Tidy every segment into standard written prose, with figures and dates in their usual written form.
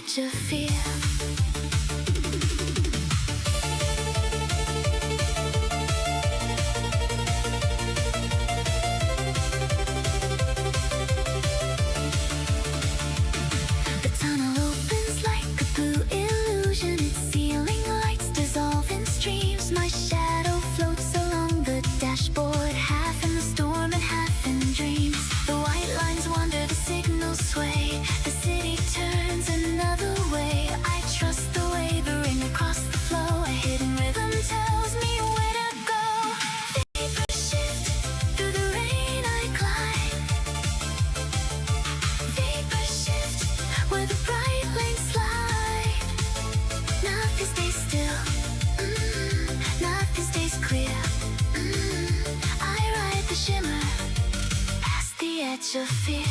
edge of fear. Edge of fear.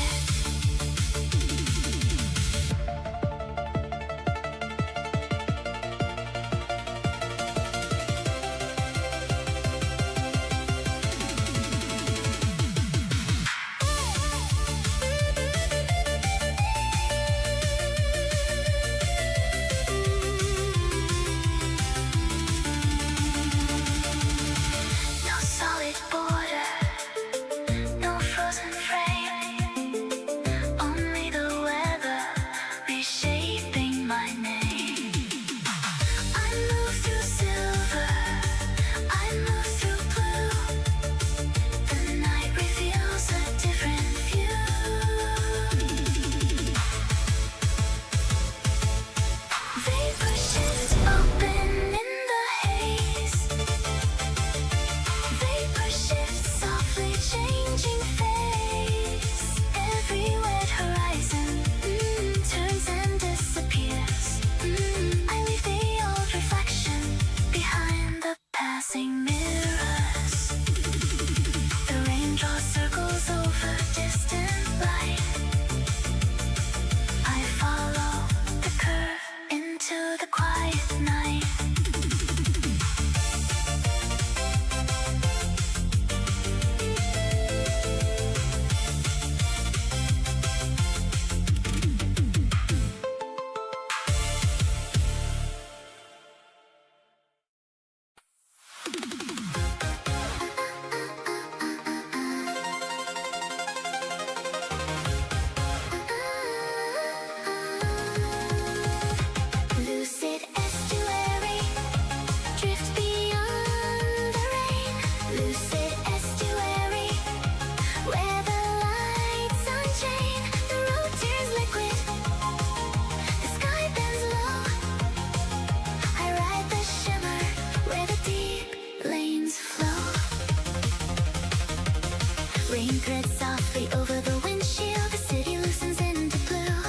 Rain threads softly over the windshield. The city loosens into blue.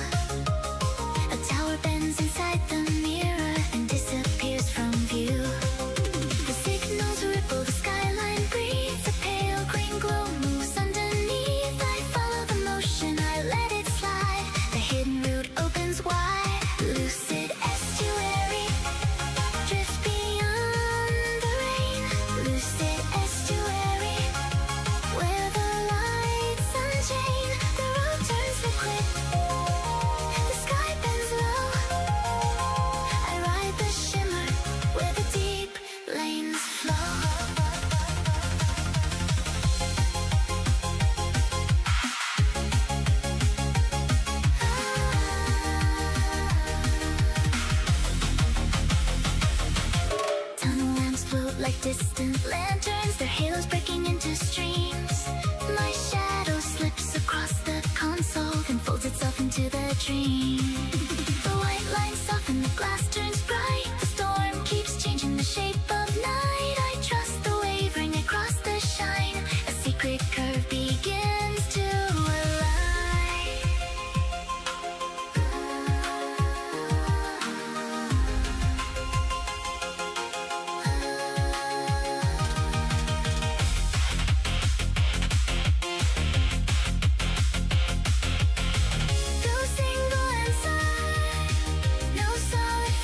A tower bends inside the mirror and disappears from view. The signals ripple, the skyline breathes. A pale green glow moves underneath. I follow the motion, I let it slide. The hidden route opens wide. Lucid estuary, drift beyond the rain. Lucid estuary, where the lights unchain. The road turns liquid, the sky bends low. I ride the shimmer where the deep lanes flow. Tunnel lamps float like distant lanterns, their halos breaking into streams. My shadow slips across the console, then folds itself into the dream. The white lines soften, the glass turns bright. The storm keeps changing the shape of night. I trust the wavering across the shine. A secret curve begins to align. Go single and side, no solid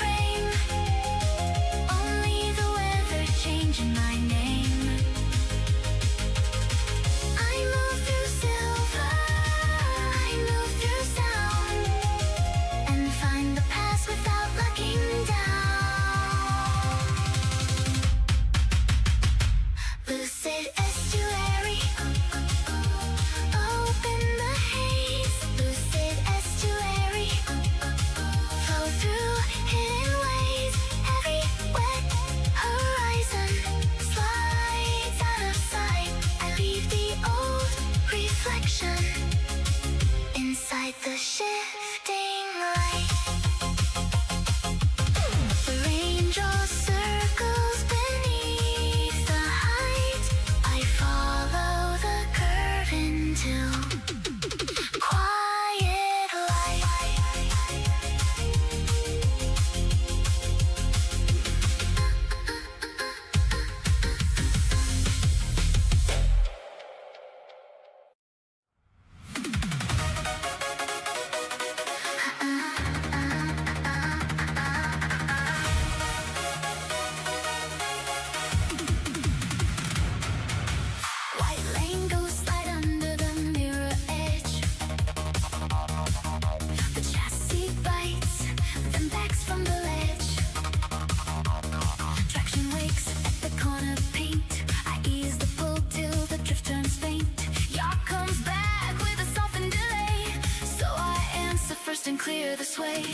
clear this way.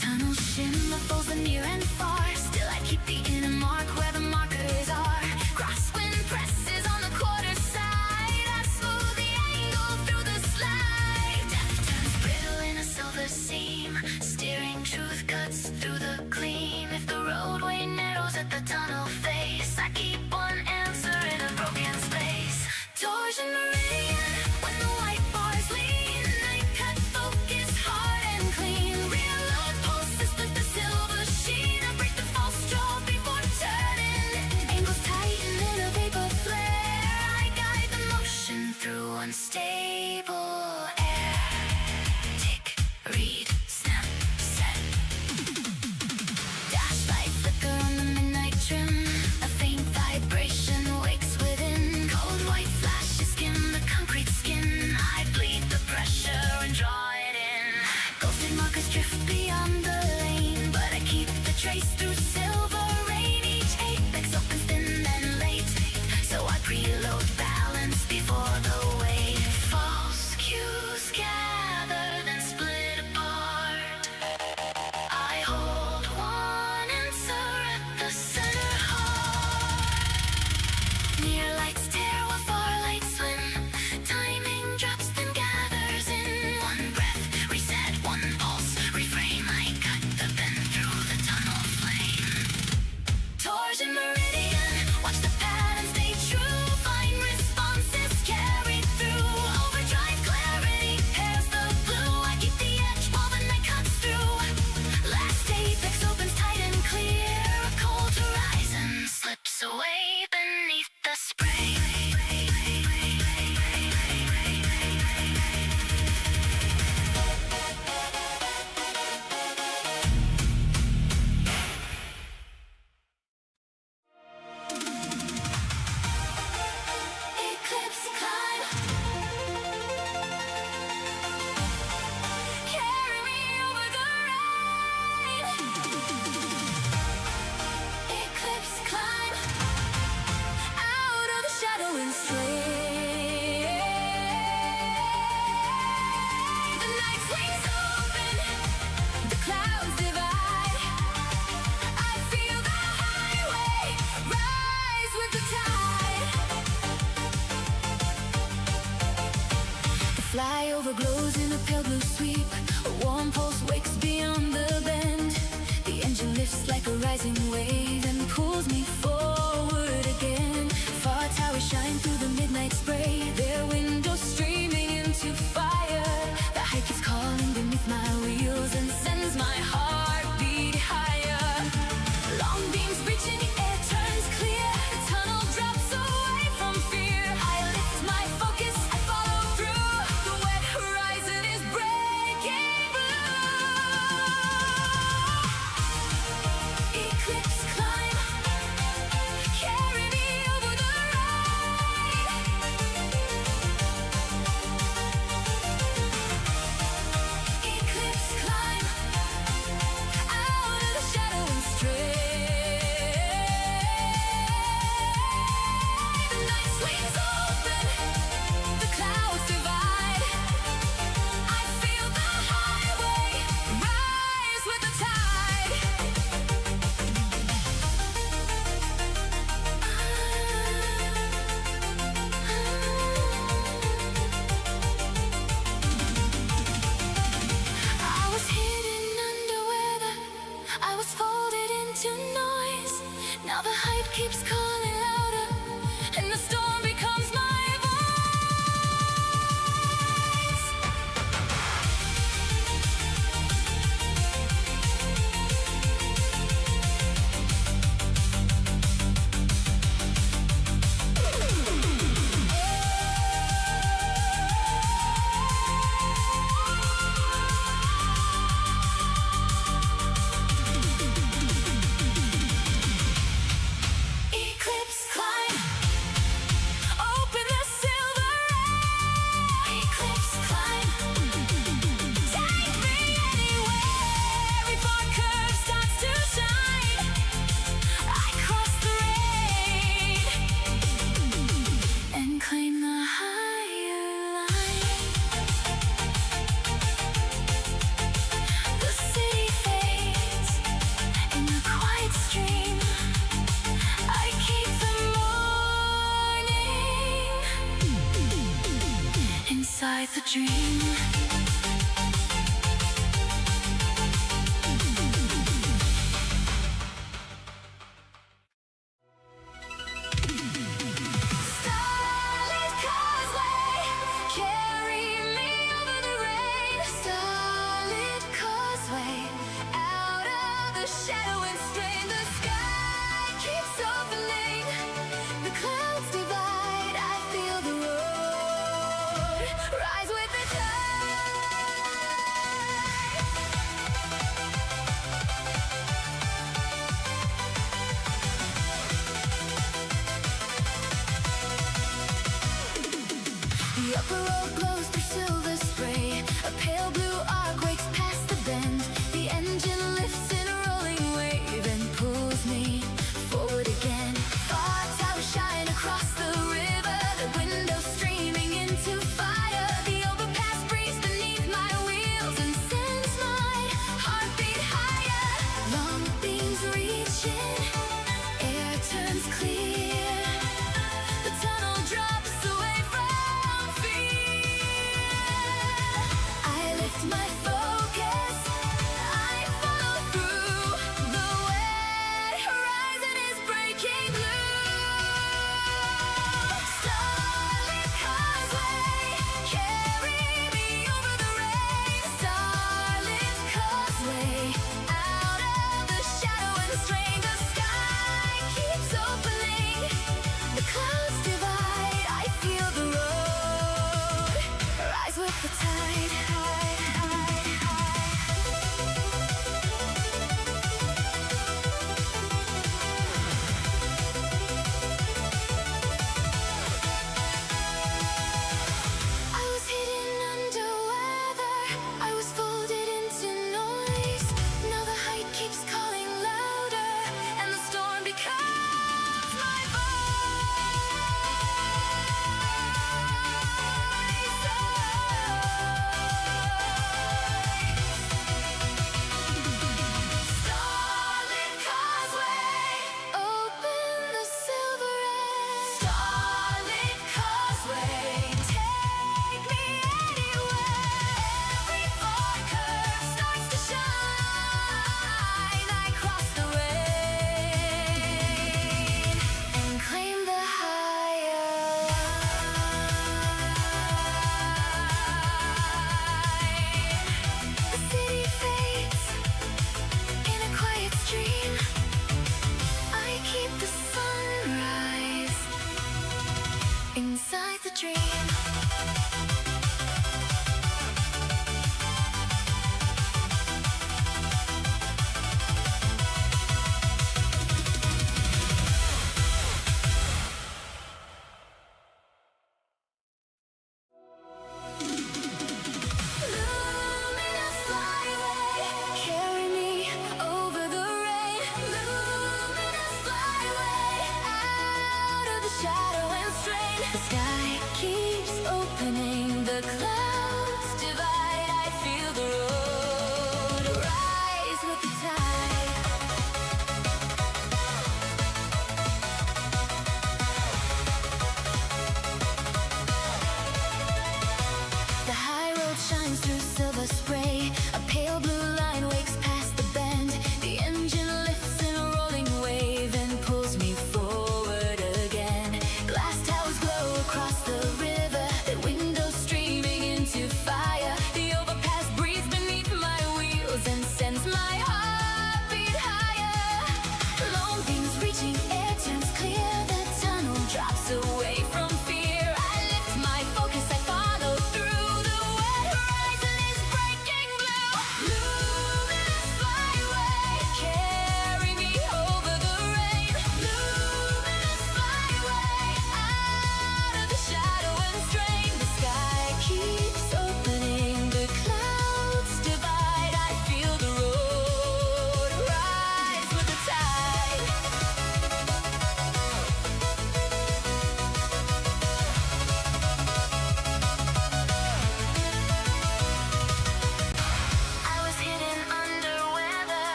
Tunnel shimmer falls near and far. Still I keep the inner mark where the markers are. Crosswind presses on the quarter side. I smooth the angle through the slide. Death turns brittle in a silver seam. Steering truth cuts through the gleam. If the roadway narrows at the tunnel face, I keep one answer in a broken space. Torsion meridian, when the white bars lean, I cut focus hard and clean. Real load pulses with the silver sheen. I break the false draw before turning. Angles tighten in a vapor flare. I guide the motion through unstable air. Tick, read, snap, set. Dash light flicker on the midnight trim. A faint vibration wakes within. Cold white flashes skim the concrete skin. I bleed the pressure and draw it in. Ghosted markers drift beyond the lane, but I keep the trace through silver rain. Each apex opens thin and late, so I preload balance before the wave. False cues gather, then split apart. I hold one answer at the center heart. Near lights tear while far lights swim. Timing drops then gathers in. One breath, reset, one pulse, reframe. I cut the bend through the tunnel flame. Torsion meridian, watch the pattern stay true. Fine responses carried through. Overdrive clarity pairs the blue. I keep the edge while the night cuts through. Last apex opens tight and clear. A cold horizon slips away beneath the spray. Eclipse climb. Carry me over the rain. Eclipse climb. Out of the shadow and stray. The night swings open. The clouds divide. I feel the highway rise with the tide. The flyover glows in a pale blue sweep. A warm pulse wakes beyond the bend. The engine lifts like a rising wave and pulls me forward again. Far towers shine through the midnight spray. Their windows streaming into fire. The hike is calling beneath my wheels and sends my heartbeat higher. Long beams reach in the air, turns clear. The tunnel drops away from fear. I lift my focus, I follow through. The wet horizon is breaking blue. Eclipse climb. Carry me over the eclipse climb. Out of the shadow and stray. The night swings open. The clouds divide. I feel the highway rise with the tide. I was hidden under weather. I was folded into noise. Now the hype keeps calling louder, and the storm becomes my voice. inside the dream. Starlit causeway, carry me over the rain. Starlit causeway, out of the shadow and strain. The sky keeps opening, the clouds divide. I feel the road rise with the The upper road glows through silver spray. A pale blue arc wakes past the bend. The engine lifts in a rolling wave and pulls me forward again. Far towers shine across the river, the windows streaming into fire. The overpass breathes beneath my wheels and sends my heartbeat higher. Long beams reaching, air turns clear. The tunnel drops away from fear. I lift my focus, I follow through. The wet horizon is breaking blue. Starlit causeway, carry me over the rain. Starlit causeway, out of the shadow and strain. The sky keeps opening, the clouds divide. I feel the road rise with the tide. I was hidden under weather, I was folded into noise. Now the height keeps calling louder, and the storm becomes my Starlit causeway, open the silver end. Starlit causeway, take me anywhere. Every fork curve starts to shine. I cross the rain and claim the higher line. The city fades in a quiet stream. I keep the sunrise inside the dream. Luminous flyway, carry me over the rain. Luminous flyway, out of the shadow and strain. The sky keeps opening, the clouds divide. I feel the road rise with the tide. The high road shines through silver spray. A pale blue line wakes past the bend. The engine lifts in a rolling wave and pulls me forward again. Glass towers glow across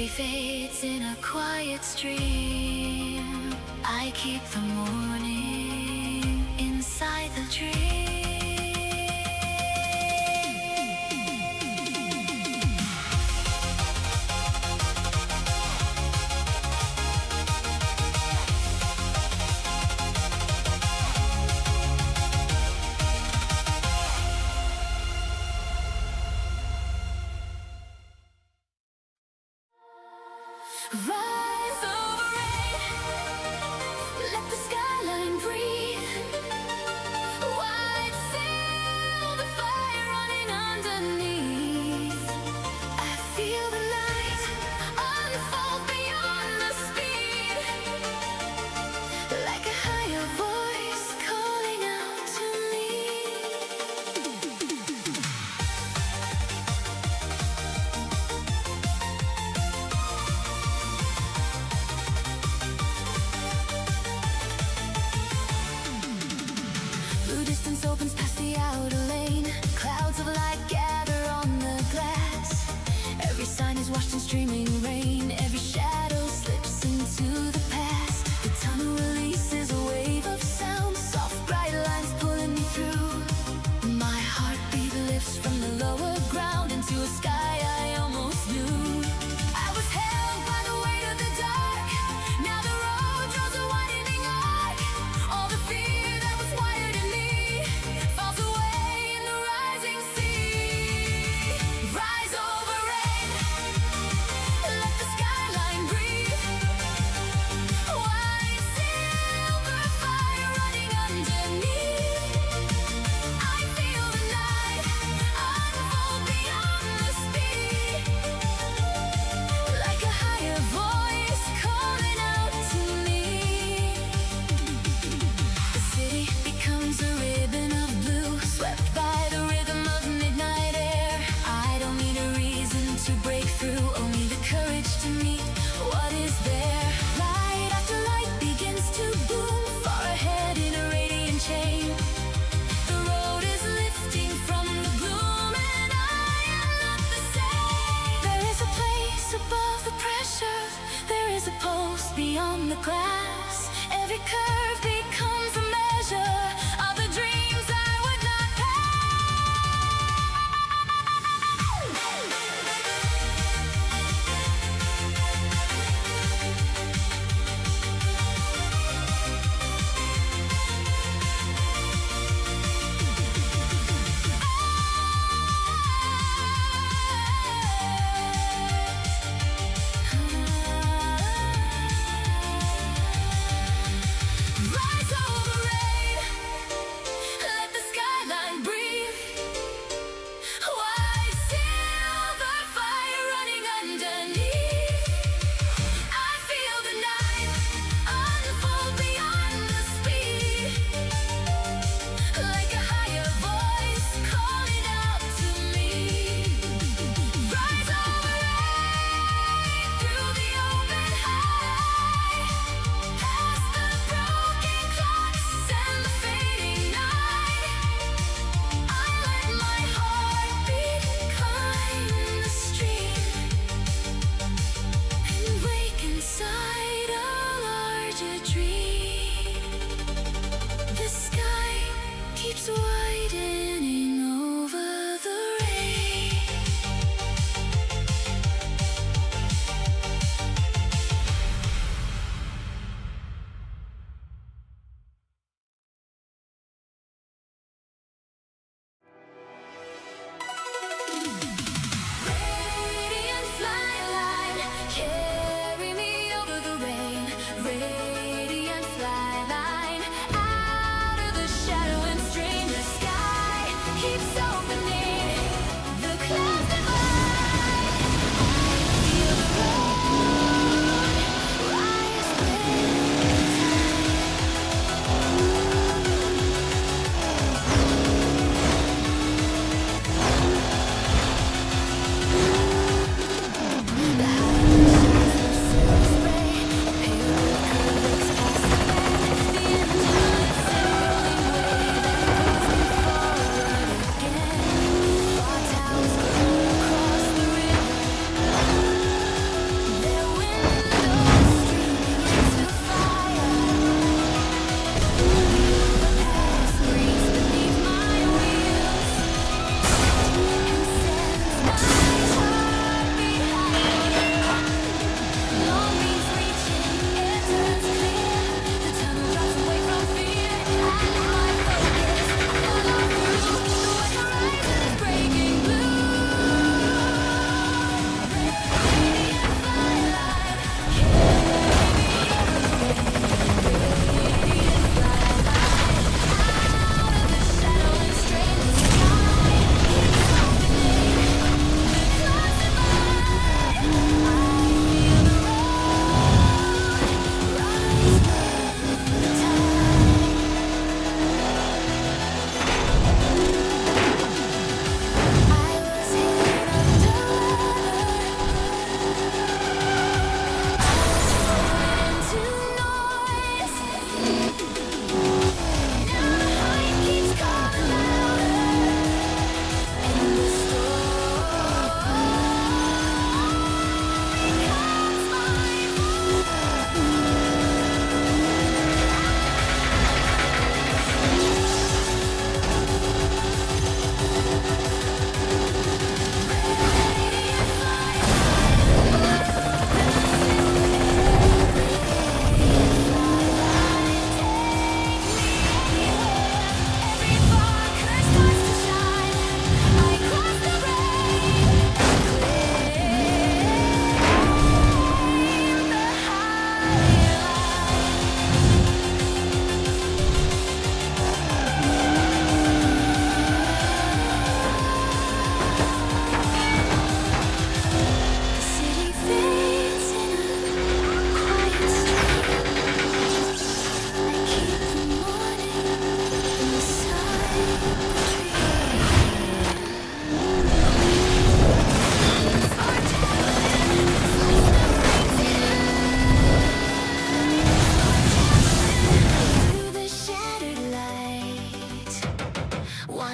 She fades in a quiet stream. I keep the morning inside the dream. Rise over rain, let the skyline breathe.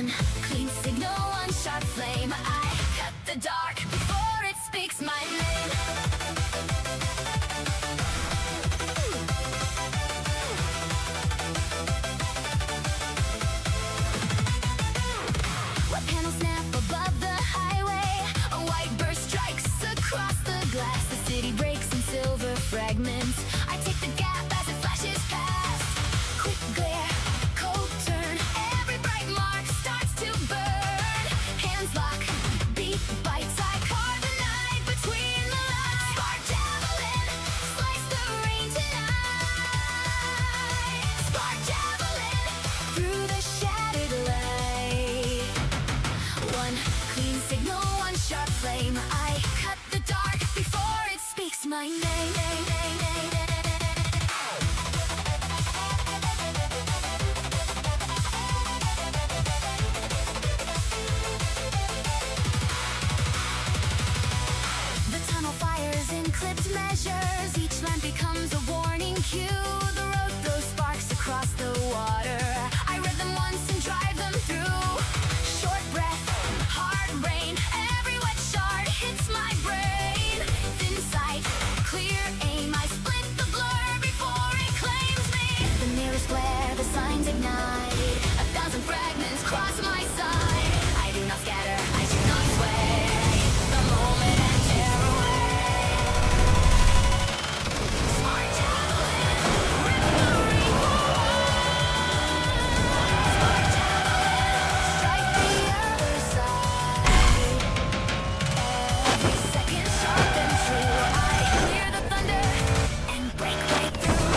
One clean signal, one sharp flame. I cut the dark before it speaks my name. A panel snap above the highway. A white burst strikes across the glass. The city breaks in silver fragments. I take the gap as it flashes past. Quick glare, cold turn. Every bright mark starts to burn. Hands lock, beat bites. I carve the night between the lines. Spark javelin, slice the rain tonight. Spark javelin, through the shattered light. One clean signal, one sharp flame. I cut the dark before it speaks my name. The tunnel fires in clipped measures. Each lamp becomes a warning cue. The road throws sparks across the water. I read them once and drive them through. Short breath, hard rain. Every wet shard hits my brain. Thin sight, clear aim. I split the blur before it claims me. The mirrors flare, the signs ignite. 1,000 fragments cross my side. I do not scatter, I do not sway. The moment and tear away. Smart javelin, rip the rainbow. Smart javelin, strike the other side. Every second sharp and true. I clear the thunder and break right through.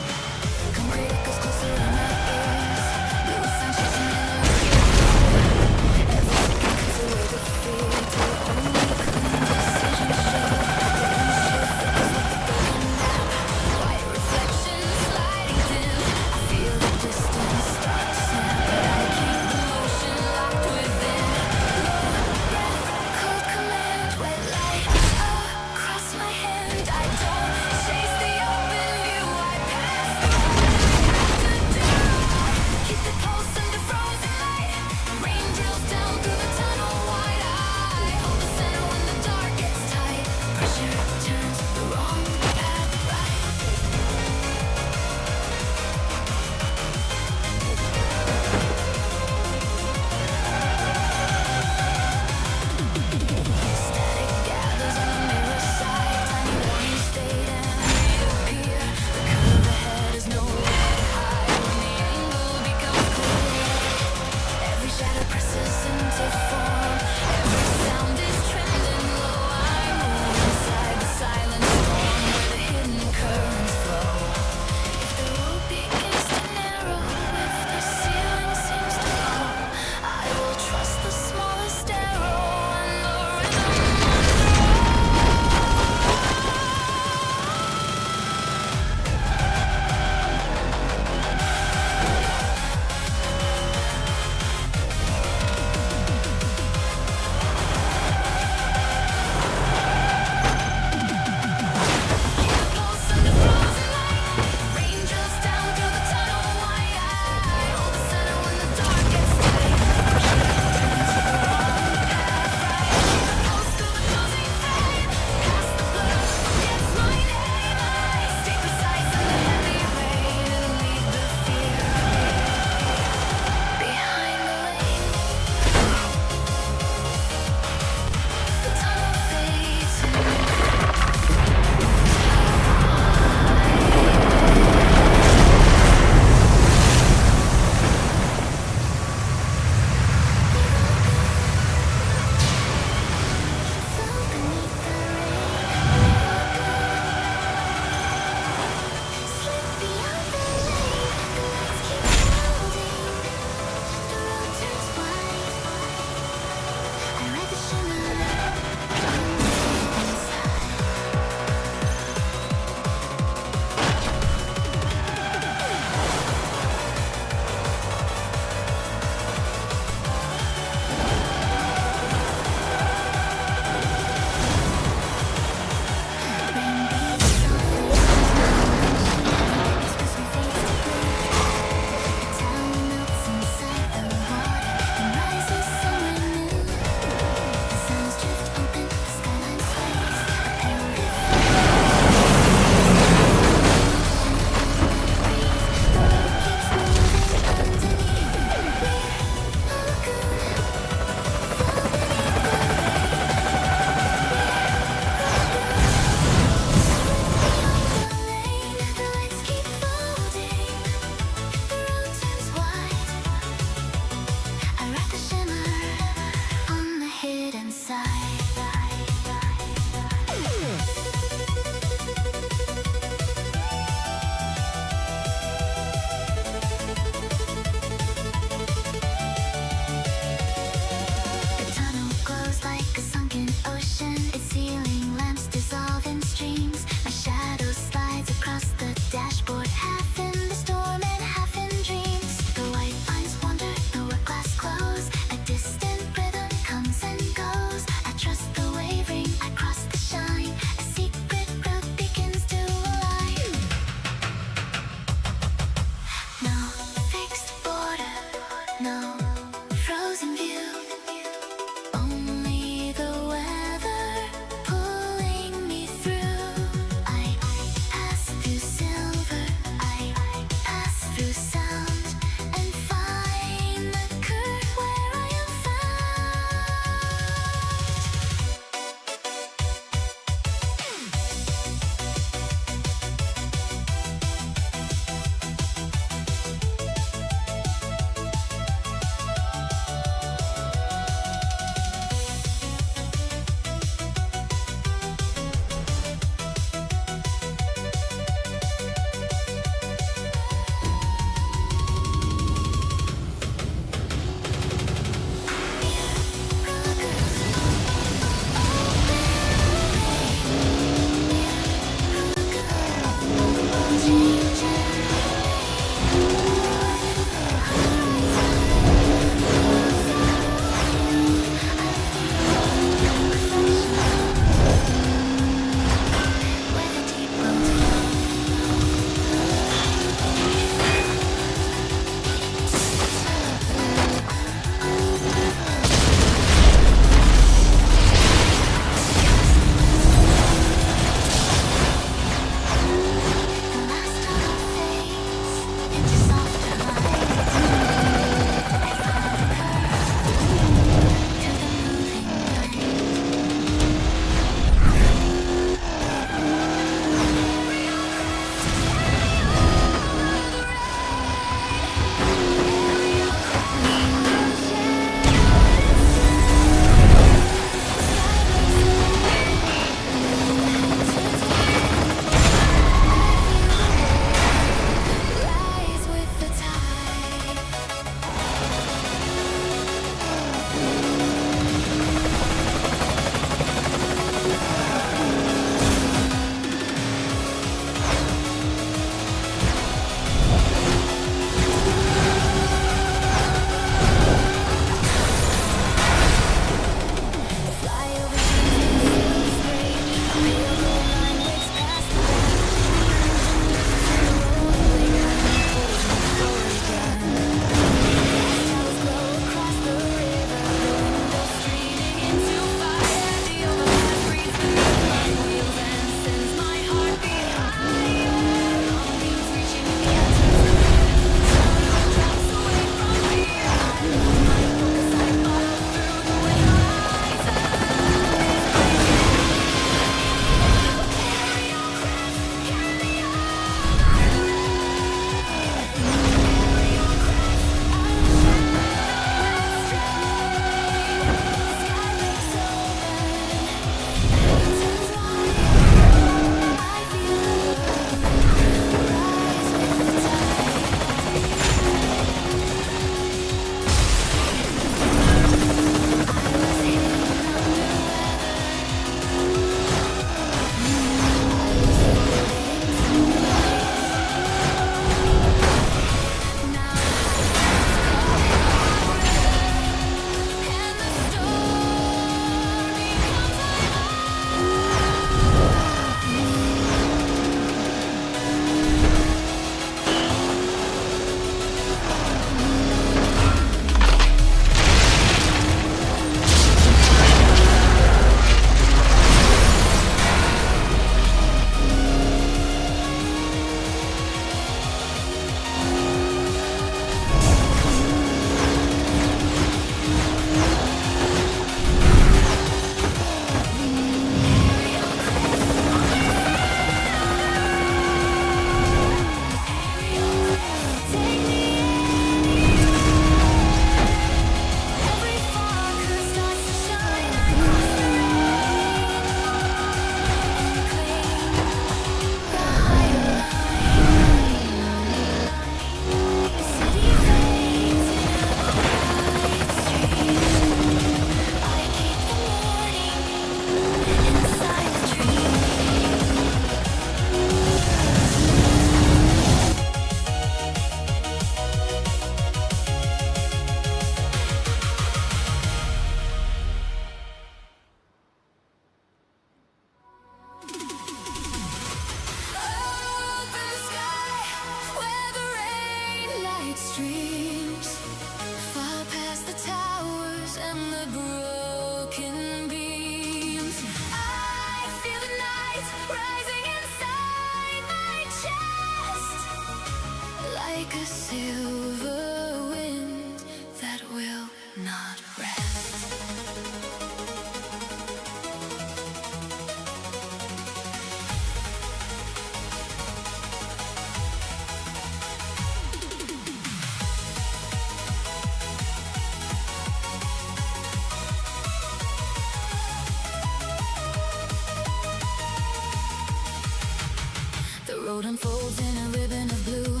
gold unfolds in a ribbon of blue,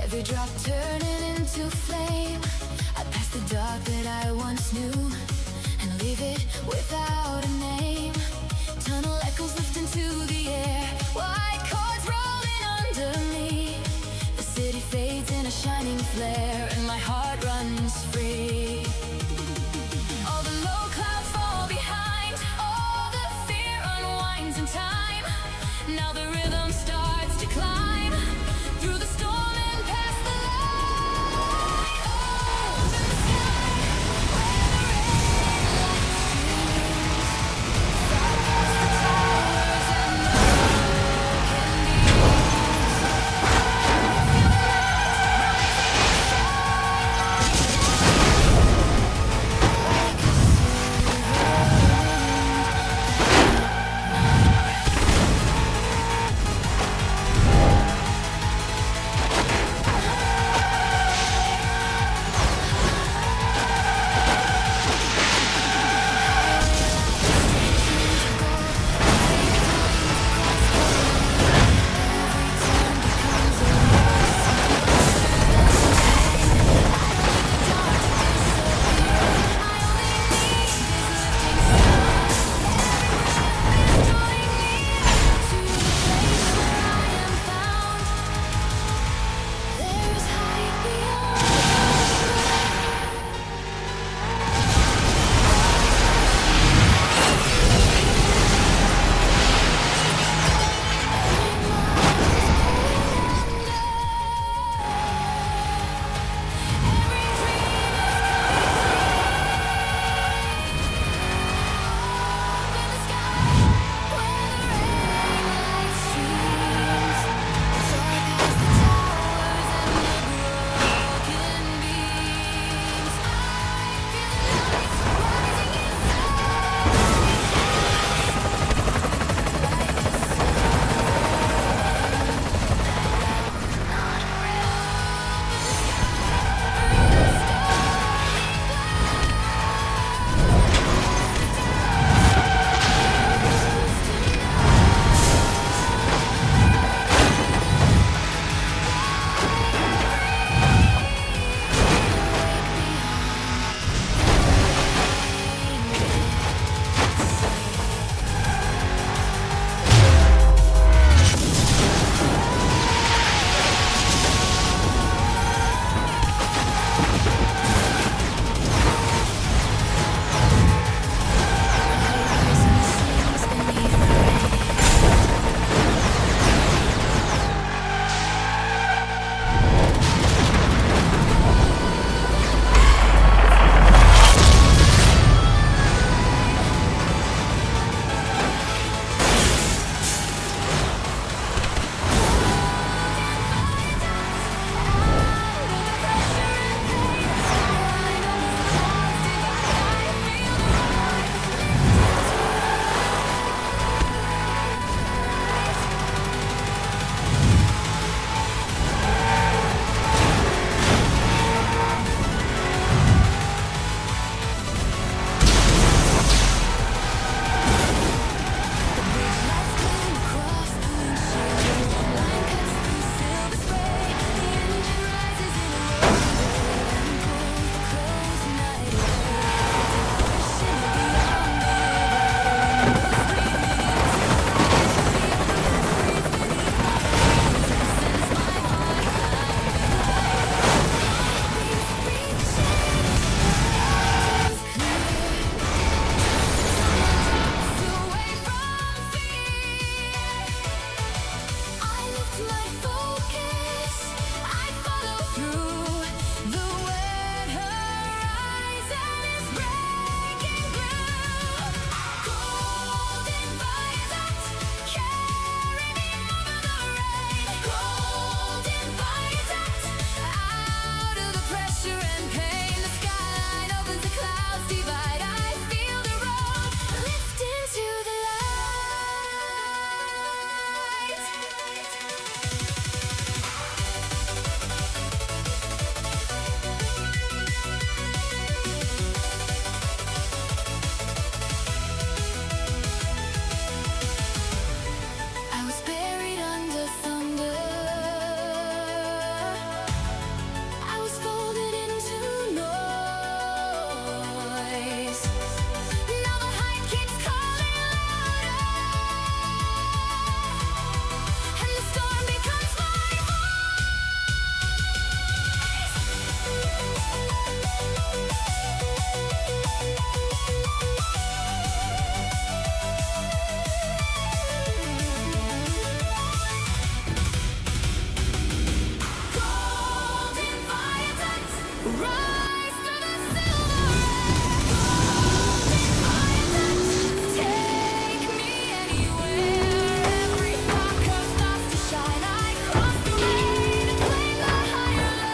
every drop turning into flame. I pass the dark that I once knew and leave it without a name. Tunnel echoes lift into the air, white cords rolling under me. The city fades in a shining flare, and my heart runs free. All the low clouds fall behind, all the fear unwinds in time. Now the rhythm starts to climb through the storm and past the light. Open the sky, where the red lights stream. rise through the silver and take me anywhere. Every spark starts to shine. I cross the rain and claim the higher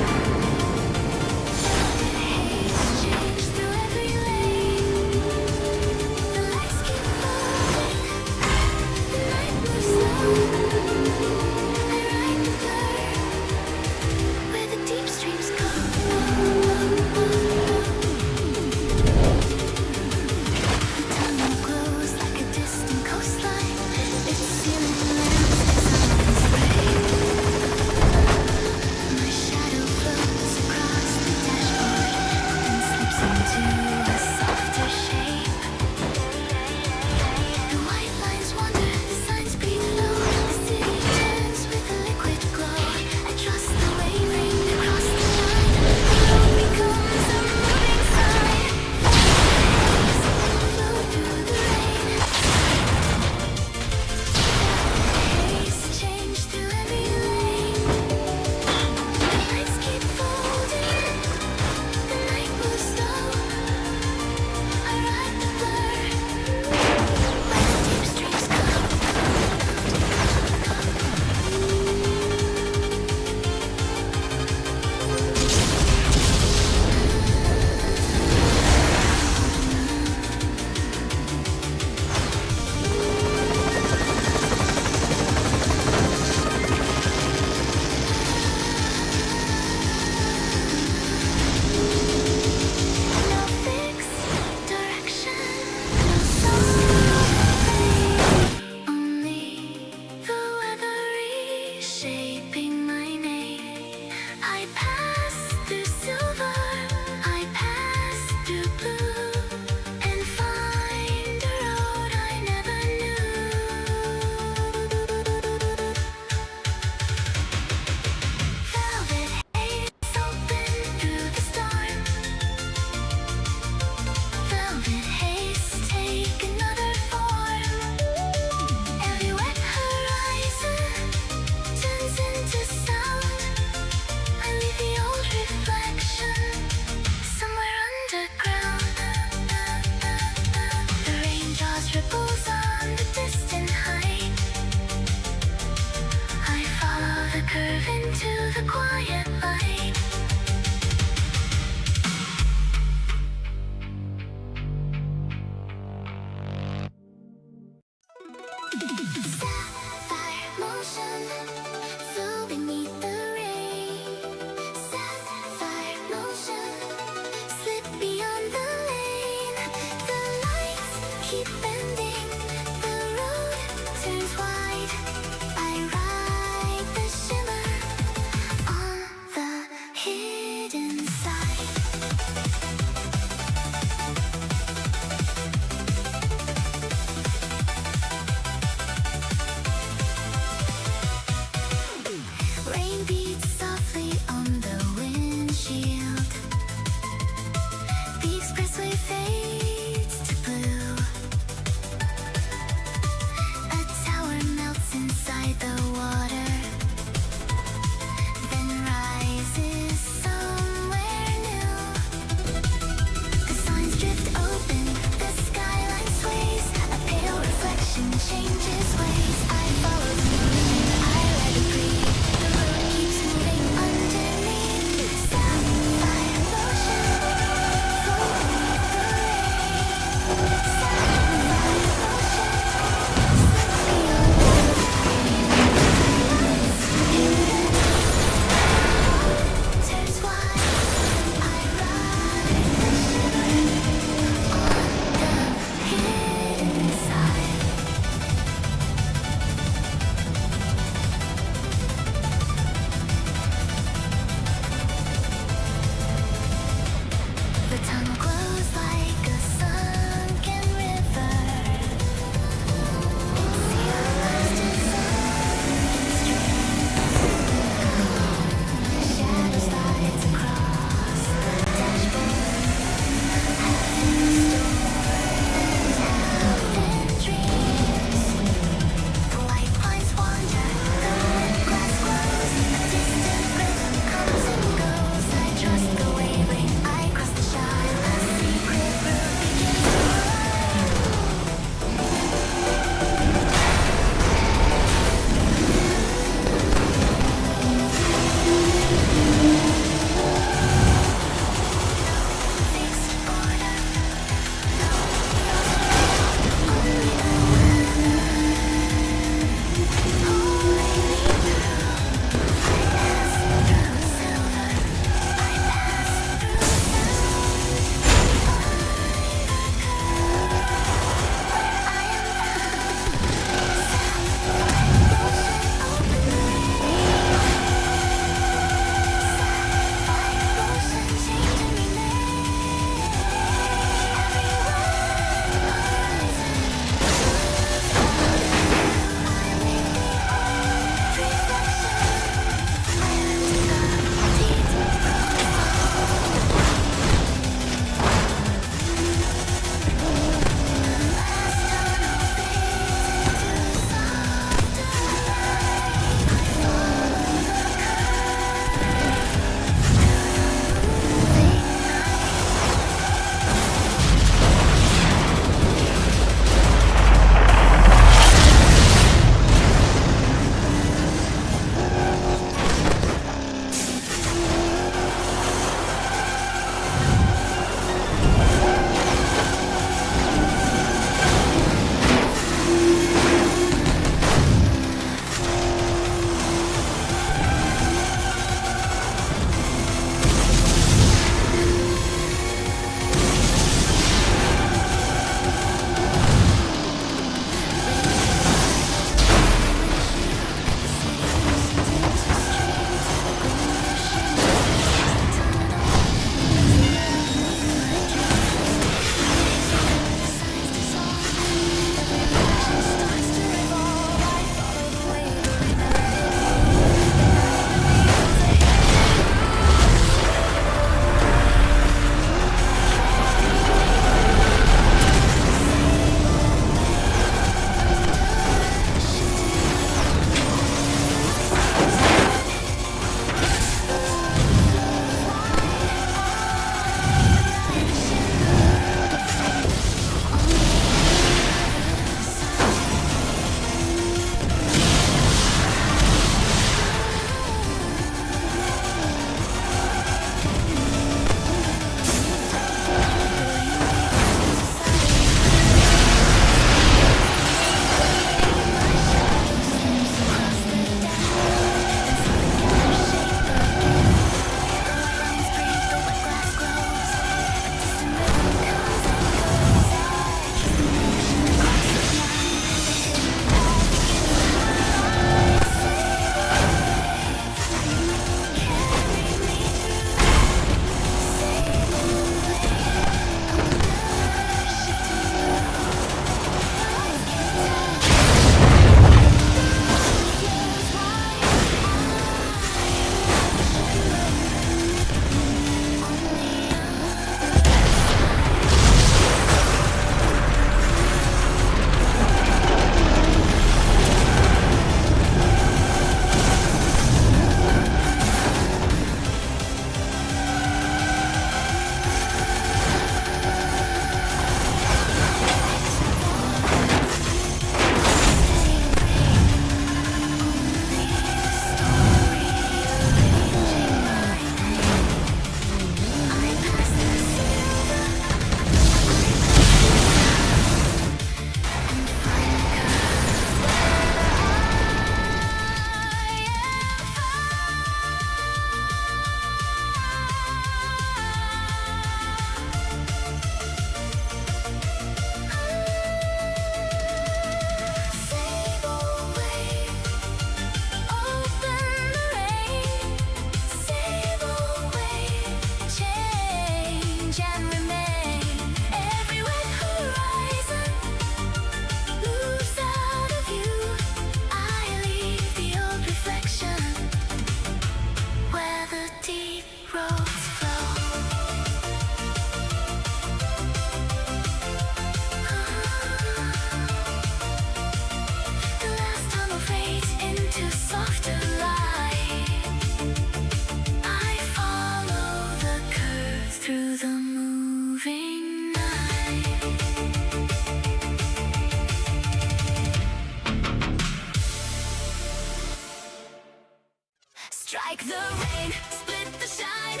Strike the rain, split the shine.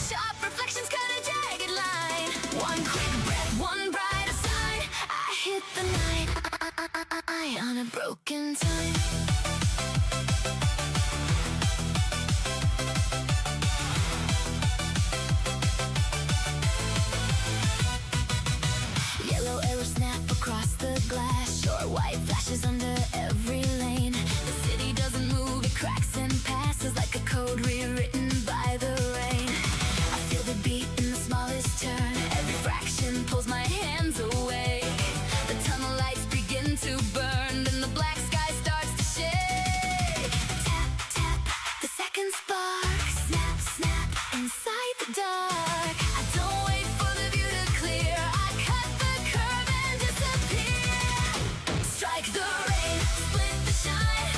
Sharp reflections cut a jagged line. One quick breath, one brighter sign. I hit the night on a broken time. Yellow arrows snap across the glass. Short white flashes under every lane. The city doesn't move, it cracks and passes like a code rewritten by the rain. I feel the beat in the smallest turn. Every fraction pulls my hands away. The tunnel lights begin to burn, and the black sky starts to shake. Tap, tap, the second spark. Snap, snap, inside the dark. I don't wait for the view to clear. I cut the curve and disappear. Strike the rain, split the shine.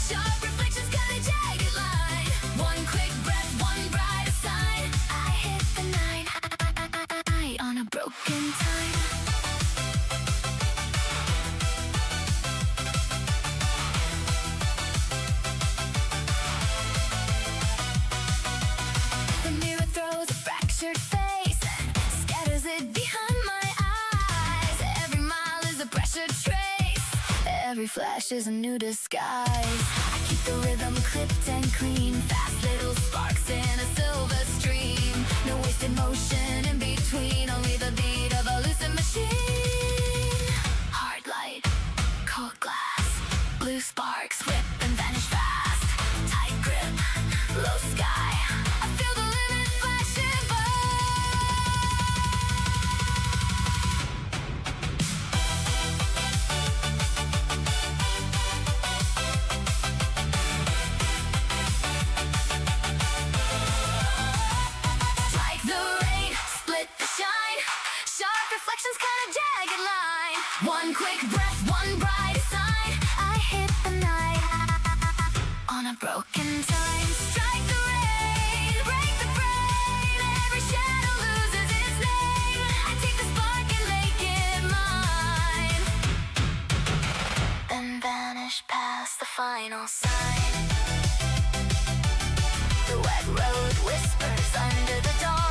Sharp reflections cut a jagged line. One quick breath, one brighter sign. I hit the night on a broken time. The mirror throws a fractured face, scatters it behind my eyes. Every mile is a pressure trace. Every flash is a new disguise. I keep the rhythm clipped and clean. Fast little sparks in a silver stream. No wasted motion in between. Only the beat of a lucid machine. Hard light, cold glass. Blue sparks whip and vanish fast. Tight grip, low sky. I feel the limit flashing by. Strike the rain, split the shine. Sharp reflections cut a jagged line. One quick breath, one brighter sign. I hit the night on a broken time. Strike the rain, break the frame. Every shadow loses its name. I take the spark and make it mine, then vanish past the final sign. The wet road whispers under the dawn.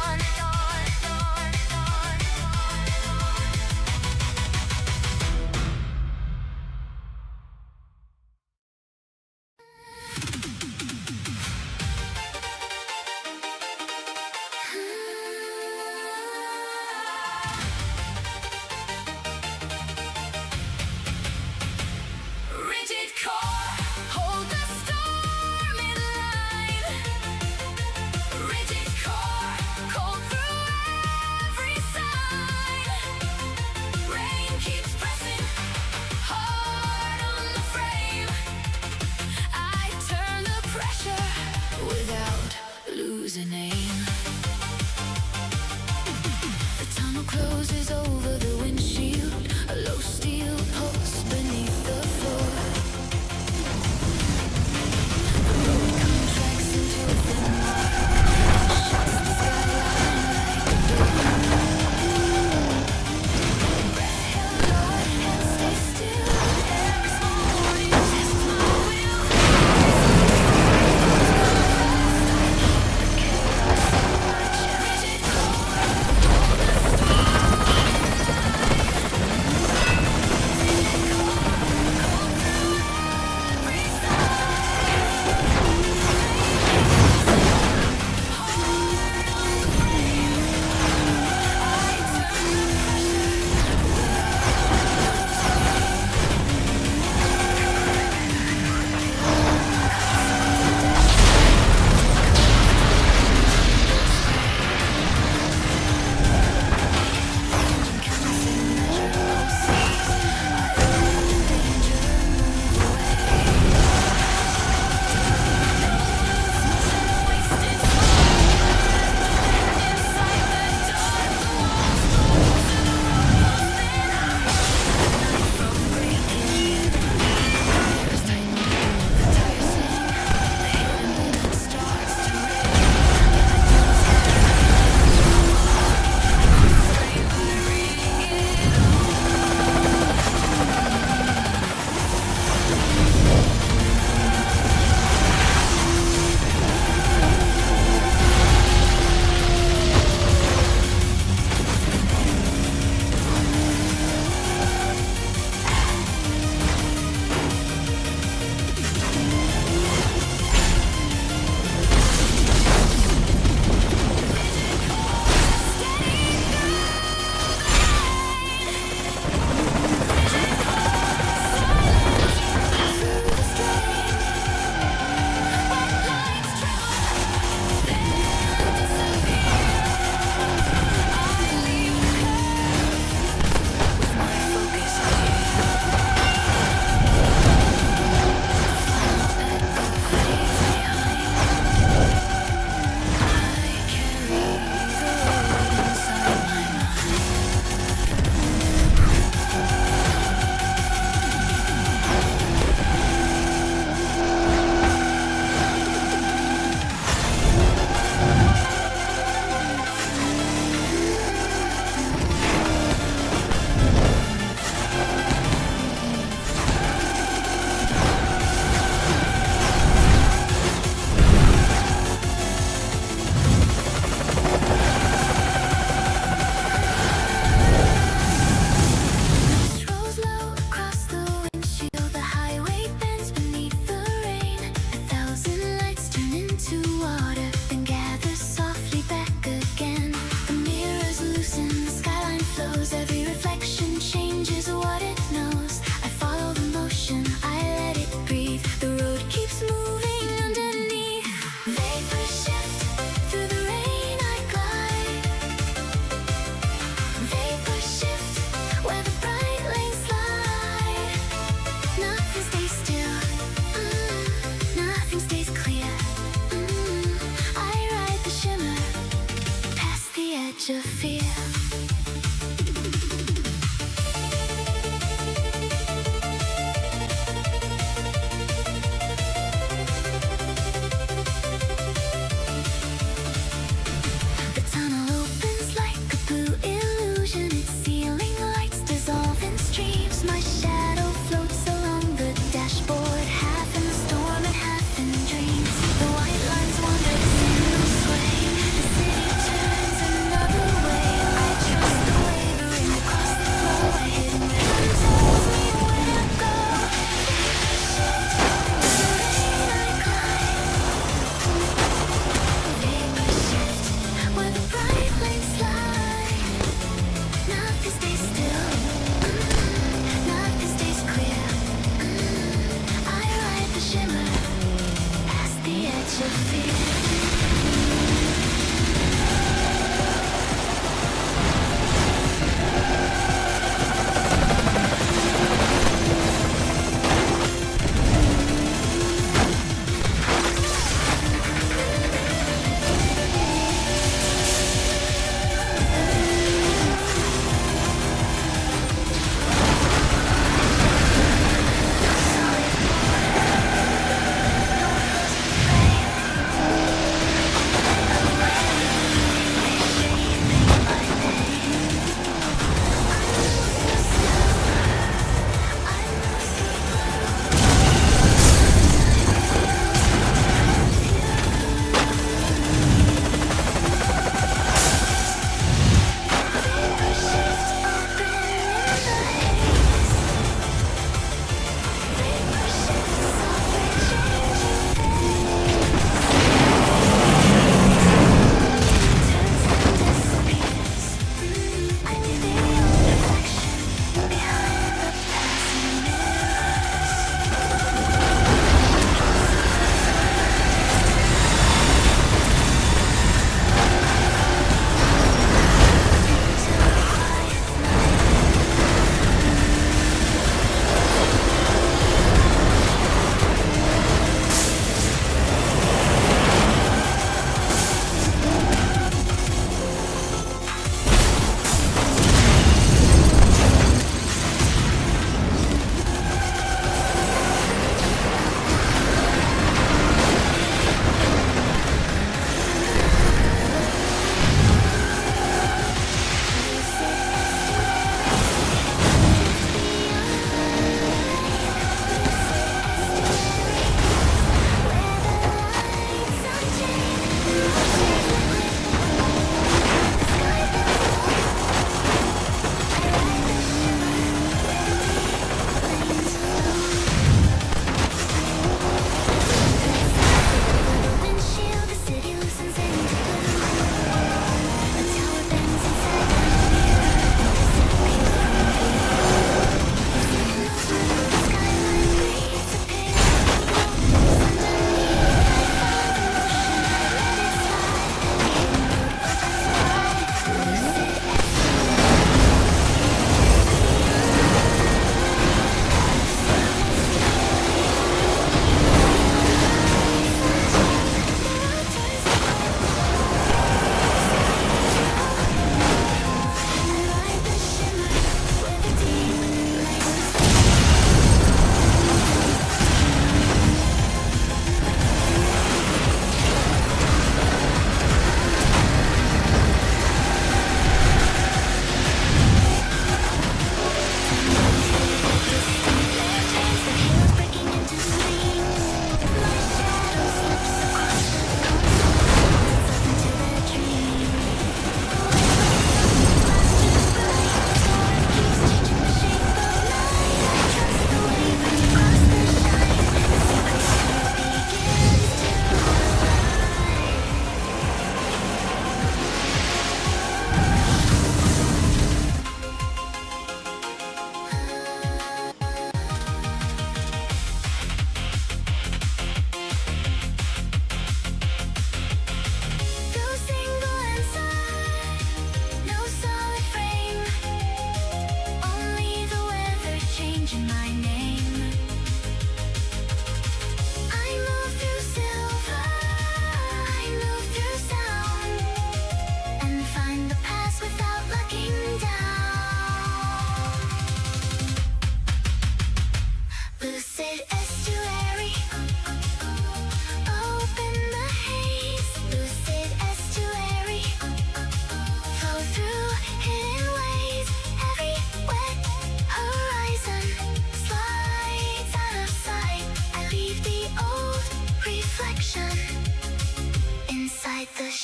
Rigid core, hold the storm in line. Rigid core, cold through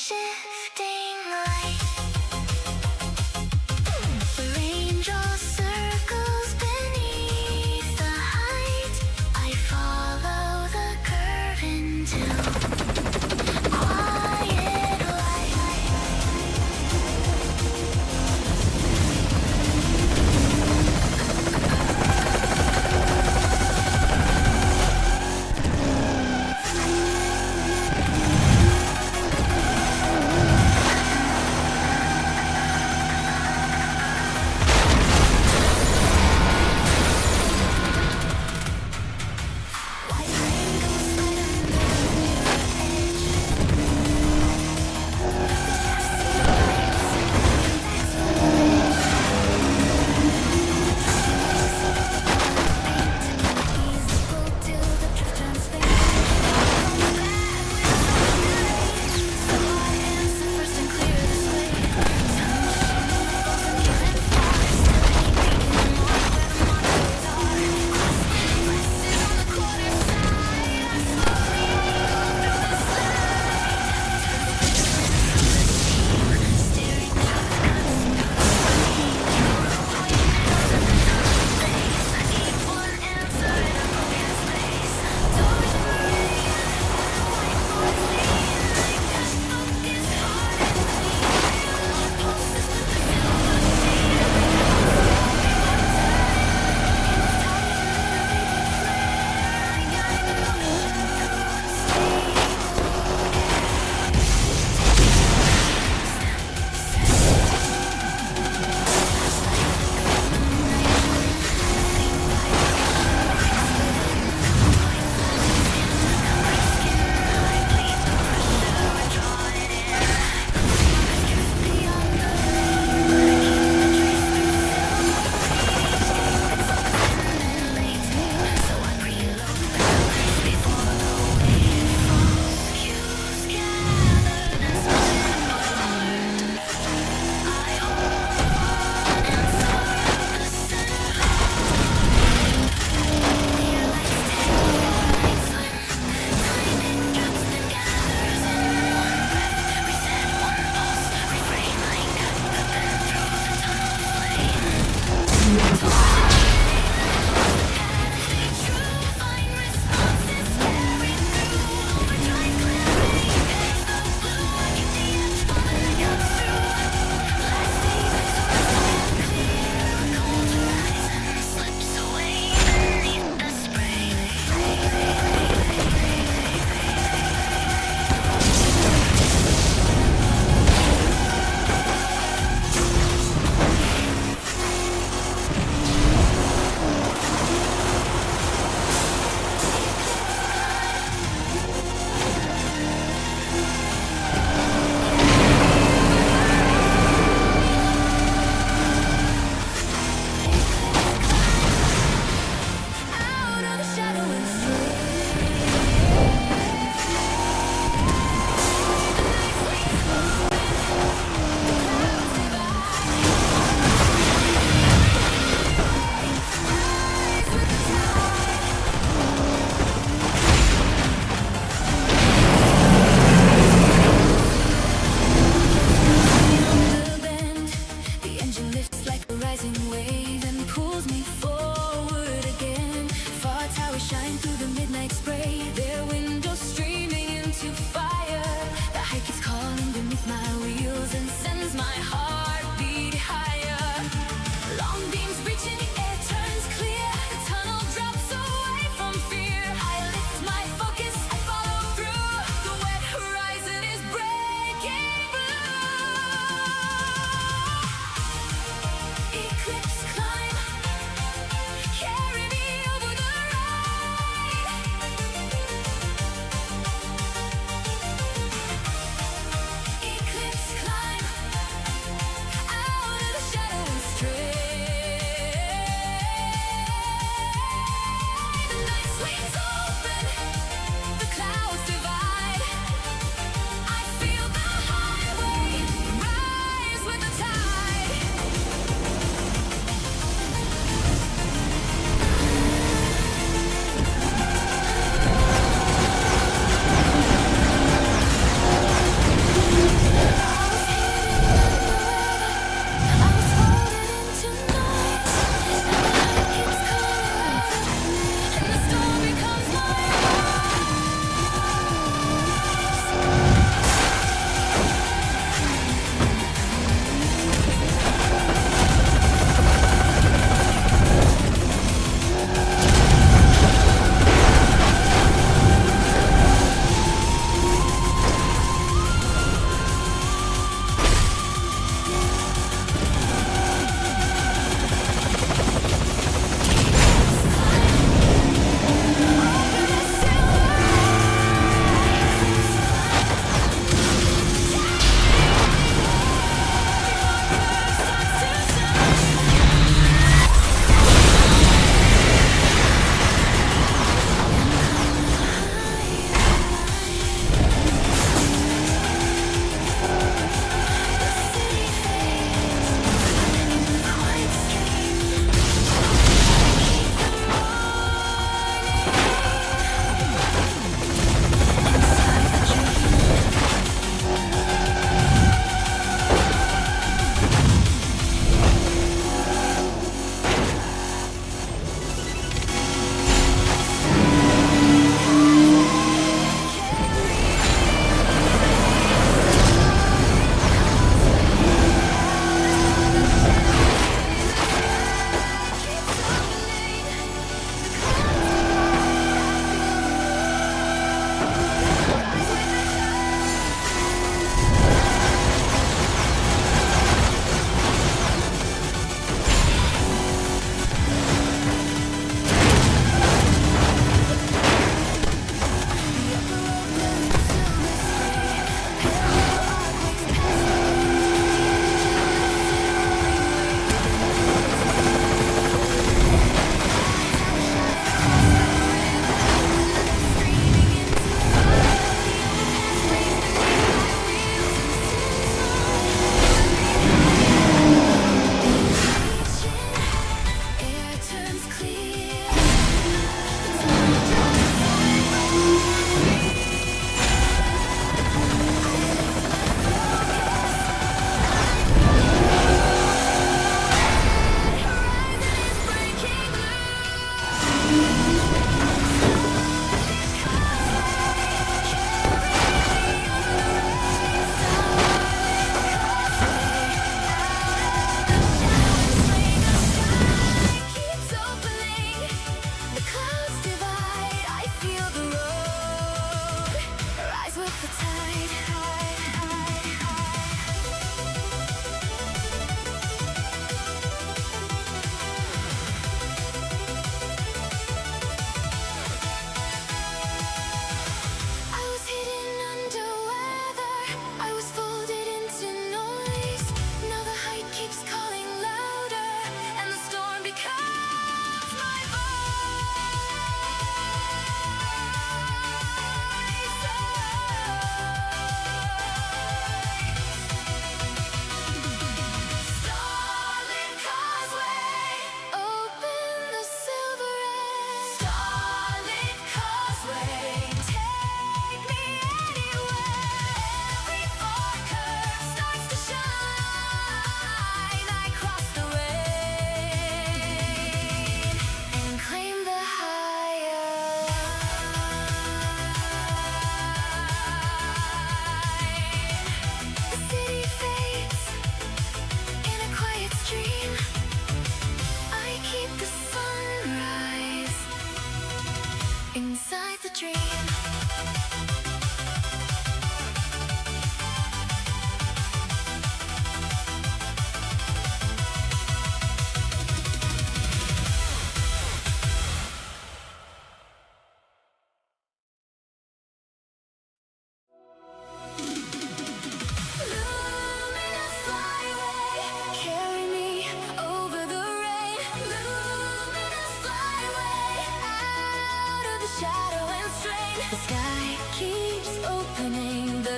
shifting light. The rain draws circles beneath the height. I follow the curve into quiet light. White rain goes right under the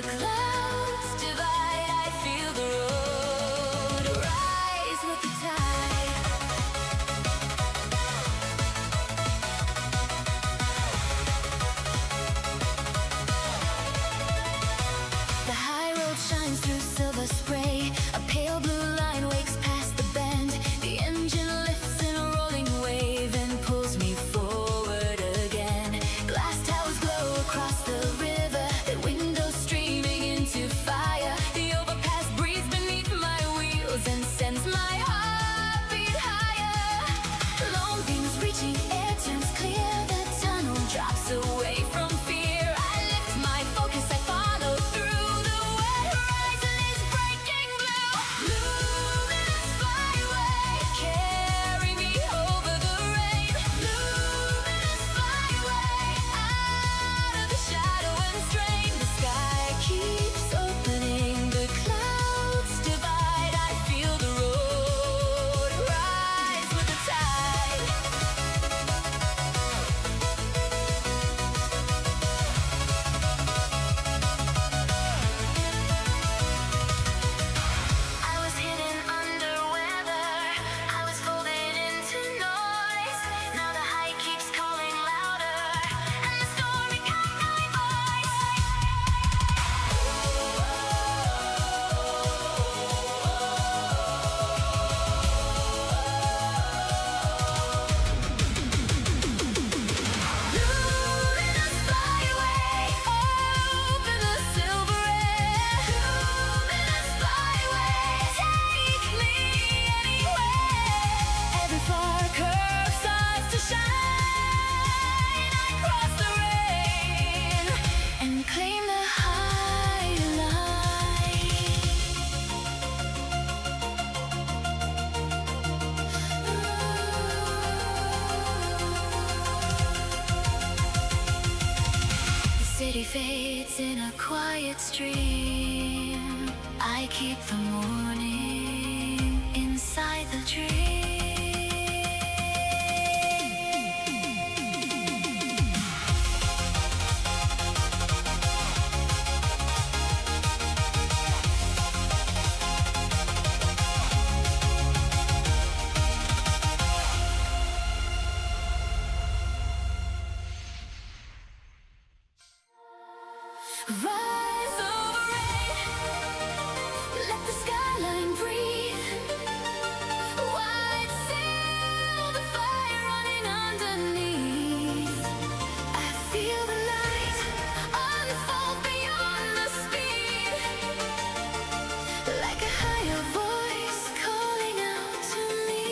the clouds divide, I feel the road rise with the tide. The high road shines through silver spray. A pale blue line wakes past the bend. The engine lifts in a rolling wave and pulls me forward again. Glass towers glow across the river, the windows streaming into fire. The overpass breathes beneath my wheels and sends my heartbeat higher. Long beams reaching air turns clear. The tunnel drops away from fear. I lift my focus, I follow through. The wet horizon is breaking blue. Luminous flyway, carry me over the rain. Luminous flyway, out of the shadow and strain. The sky keeps opening, the clouds divide. I feel the road rise with the tide. I was hidden under weather, I was folded into noise. Now the high keeps calling louder, and the storm becomes my voice. Luminous flyway, open the silver air. Luminous flyway, take me anywhere. Every far curve starts to shine. I cross the rain and claim the high line. The city fades in a quiet stream. I keep the morning inside the dream. Rise over rain, let the skyline breathe. White sail, the fire running underneath. I feel the night unfold beyond the speed, like a higher voice calling out to me.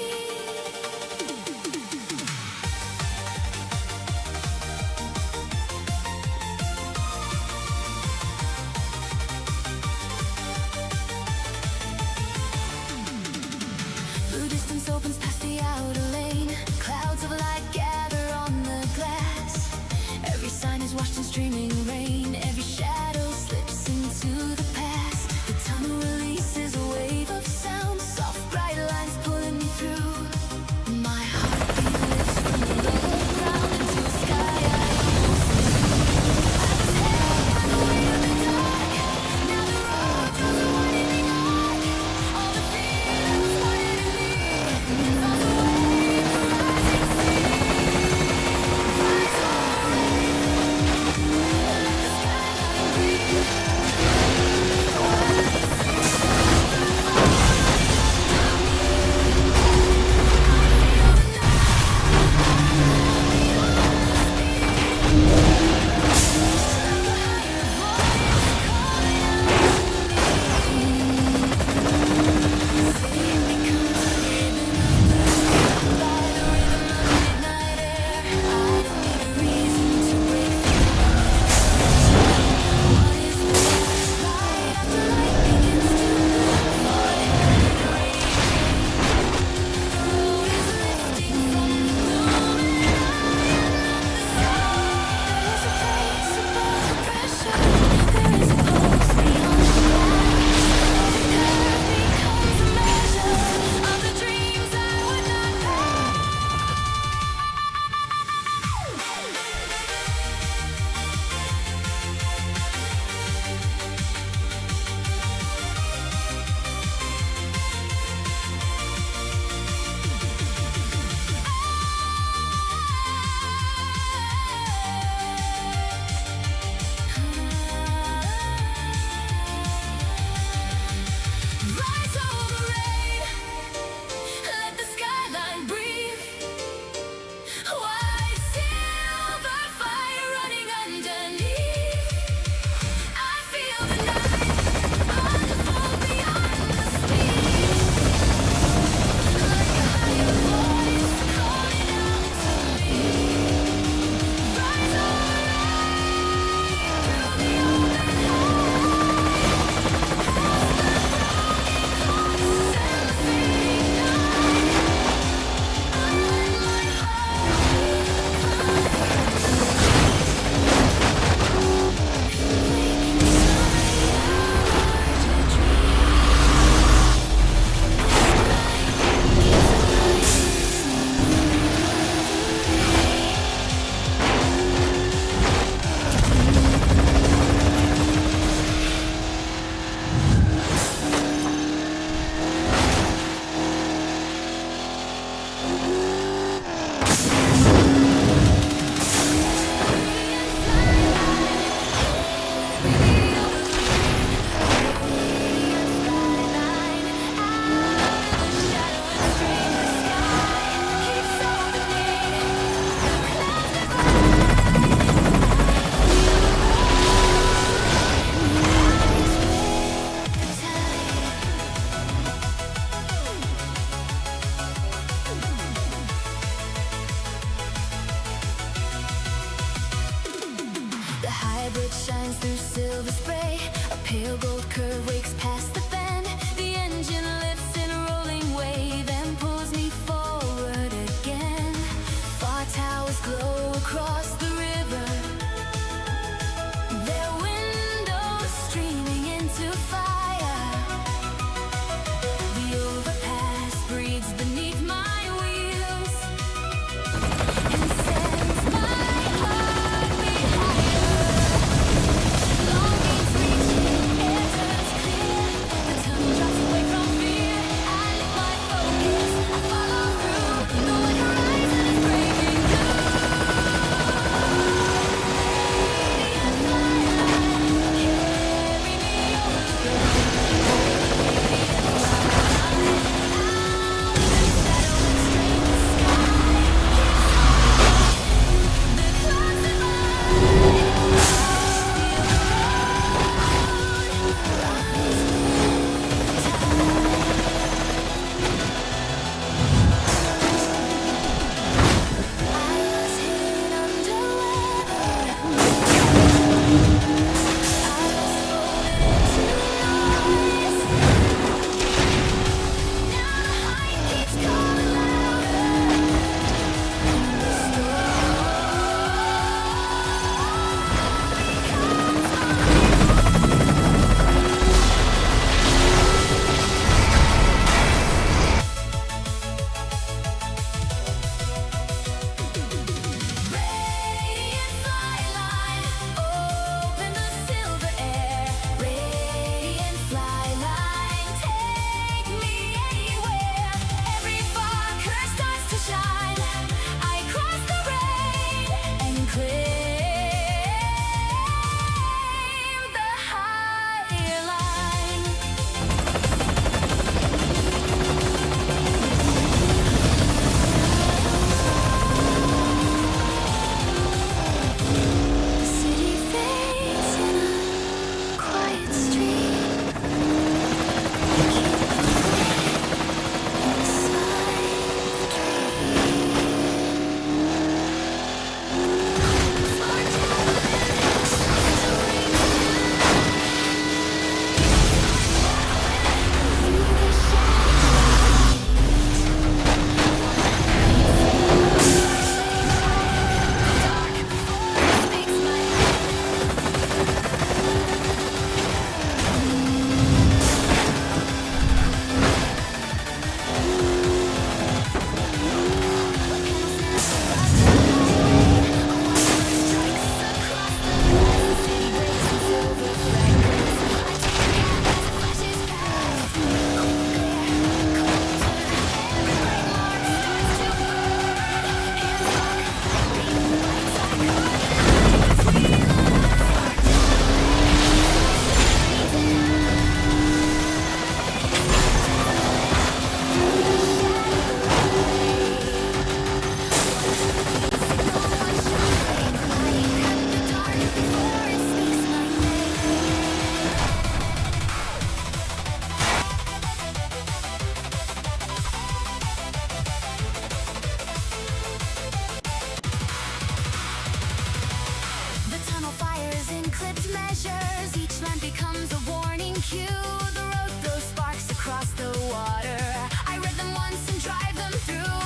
measures, each lamp becomes a warning cue. The road throws sparks across the water. I read them once and drive them through.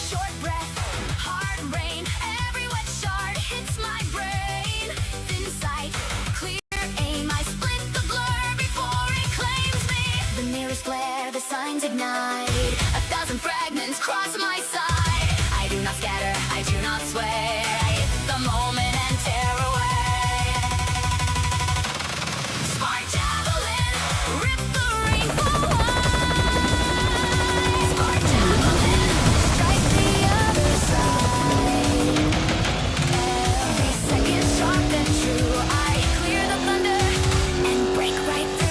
Short breath, hard rain, every wet shard hits my brain. Thin sight, clear aim, I split the blur before it claims me. The mirrors glare, the signs ignite. 1,000 fragments cross my side. I do not scatter, I do not sway. I hit the moment and tear away. Spark javelin, rip the rainbow wide. Spark javelin, strike the other side. Every second sharp and true. I clear the thunder and break right through.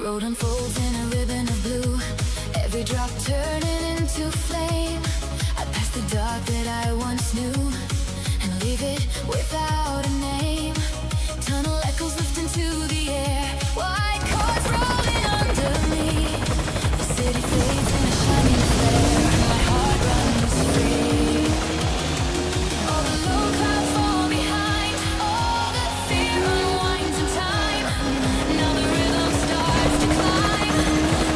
road unfolds in a ribbon of blue, every drop turning into flame. I pass the dark that I once knew and leave it without a name. Tunnel echoes lift into the air, white cars rolling under me. The city fades in a shining flare, my heart runs free. All the low clouds fall behind, all the fear unwinds in time. Now the rhythm starts to climb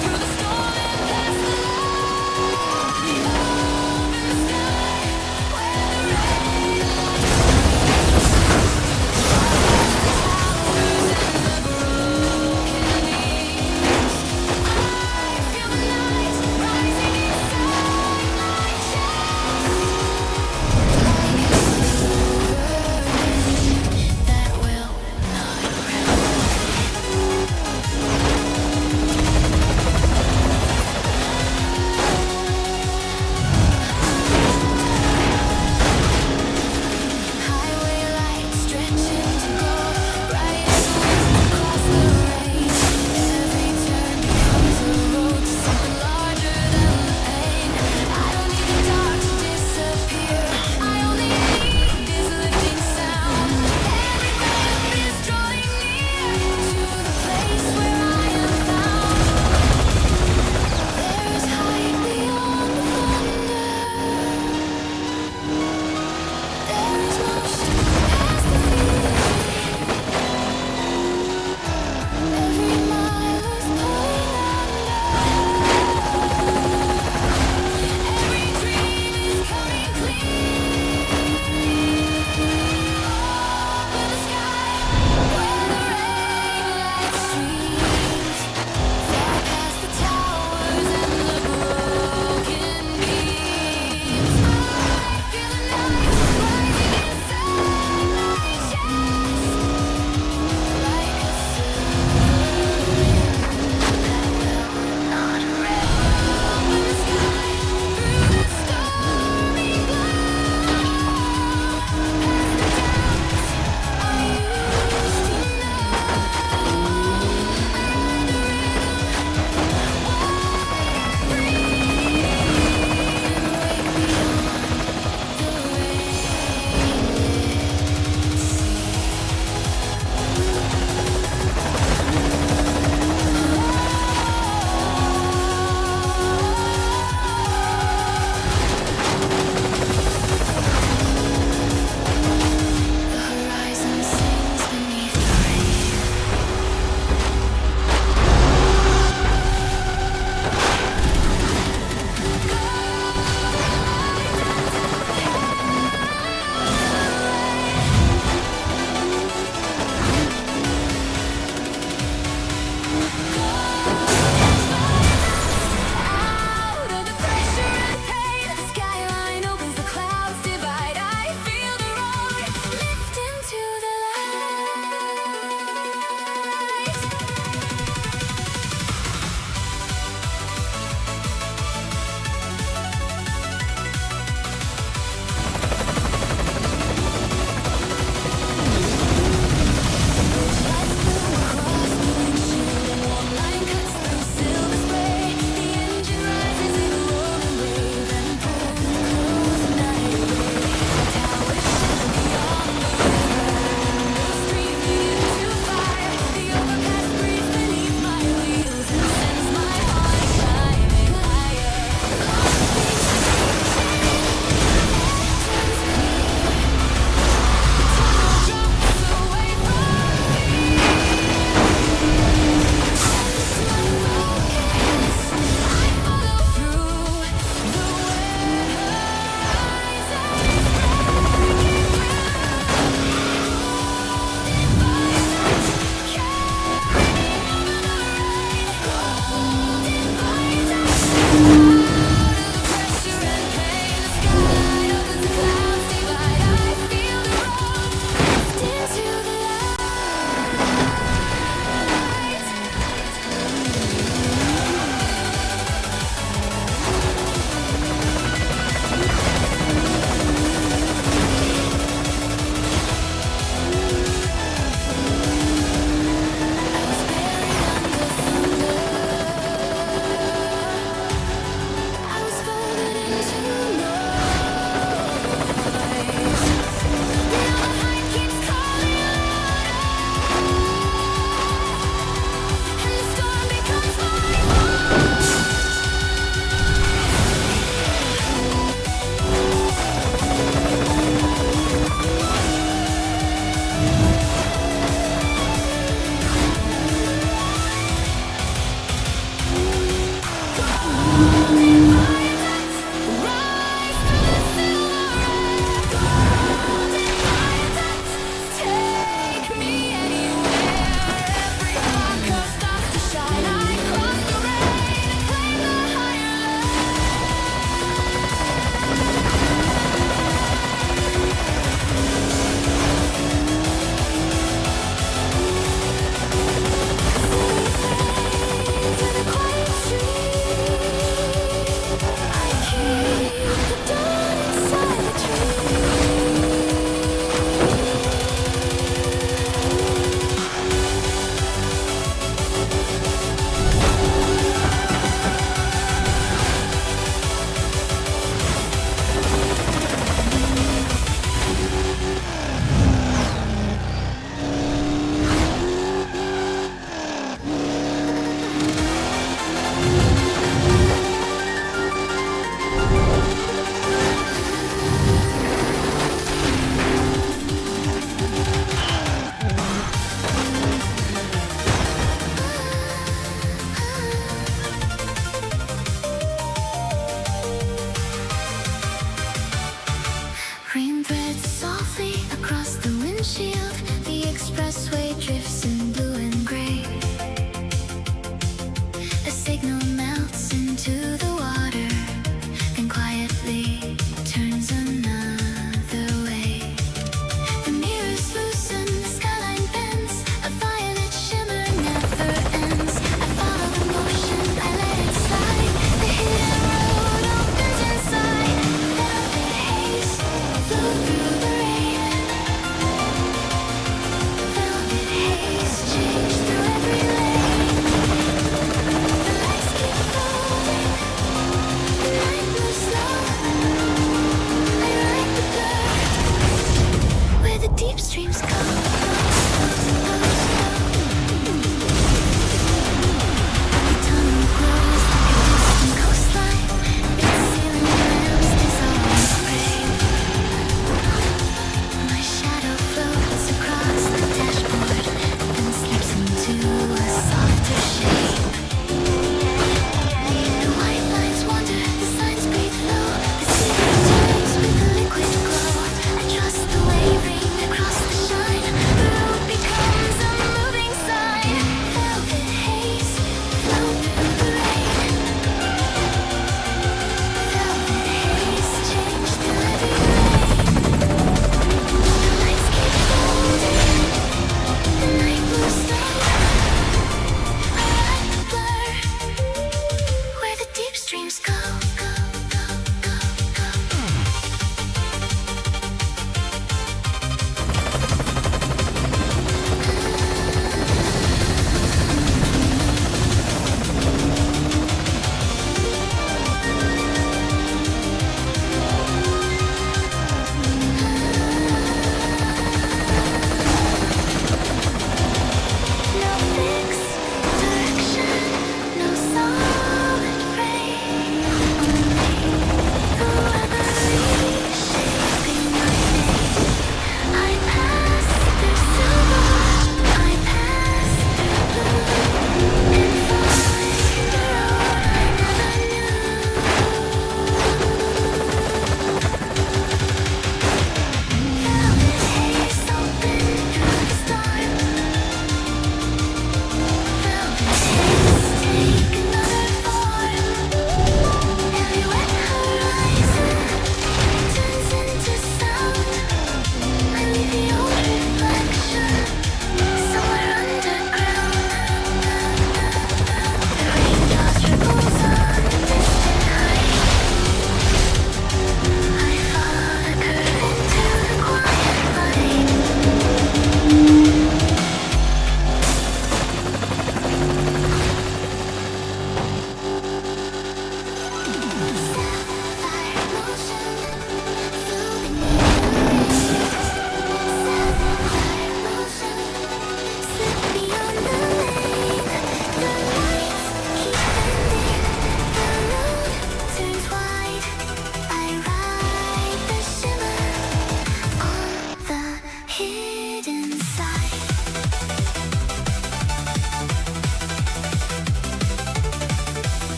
through the storm and past the light. Up in the sky, where the red lights shine. Towers and the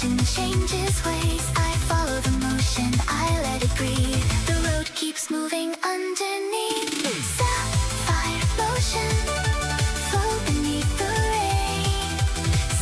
mountain changes ways. I follow the motion, I let it breathe. The